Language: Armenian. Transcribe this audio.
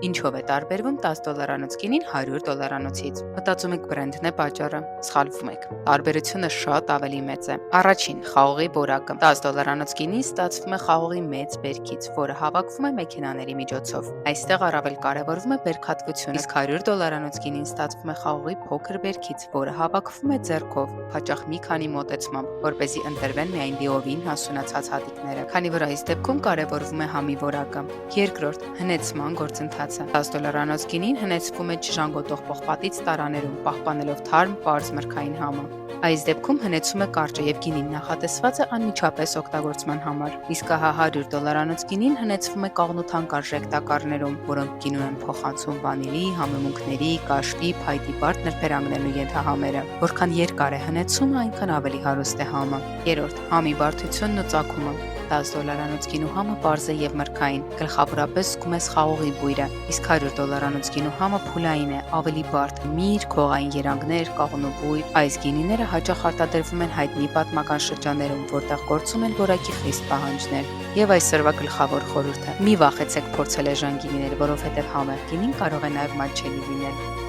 Ինչով է տարբերվում $10 գինին $100 Մտածում եք բրենդն է պատճառը, սխալվում եք։ Տարբերությունը շատ ավելի մեծ է։ Առաջին՝ խաղողի որակը։ $10 գինին ստացվում է խաղողի մեծ բերքից, որը հավաքվում է մեքենաների միջոցով։ Այստեղ առավել կարևորվում է բերքատվությունը, իսկ $100 գինին ստացվում է խաղողի փոքր բերքից, որը հավաքվում է ձեռքով, հաճախ մի քանի մոտեցմամբ, որպեսզի ընտրվեն միայն լիովին հասունացած հատիկները, քանի որ այս դեպքում կարևորվում է համի որակը։ Երկրորդ՝ հնեցման գործընթացը։ $10 գինին հնեցվում է ջրանգոտող պողպատից տարաներում, պահպանելով թարմ, պարզ մրգային համը։ Այս դեպքում հնեցումը կարճ է եւ գինին նախատեսված է անմիջապես օգտագործման համար։ Իսկ ահա $100 գինին հնեցվում է կաղնու թանկարժեք տակառներում, որոնք գինուն են փոխանցում վանիլի, համեմունքների, կաշվի, փայտի բարդ նրբերանգներն ու ենթահամերը։ Որքան երկար է հնեցումը, այնքան ավելի հարուստ է համը։ Երրորդ՝ համի բարդությունն ու ծագումը։ $10 գինու համը պարզ է եւ մրգային, գլխավորապես զգում ես խաղողի բույրը, իսկ $100 գինու համը փուլային է, ավելի բարդ, միր, քողային երանգներ, կաղնու բույր։ Այս գինիները հաճախ արտադրվում են հայտնի պատմական շրջաններում, որտեղ գործում են որակի խիստ պահանջներ։ Եվ այսօրվա գլխավոր խորհուրդը՝ մի վախեցեք փորձել էժան գինիներ, որովհետև համեղ գինին կարող է նաև մատչելի լինել։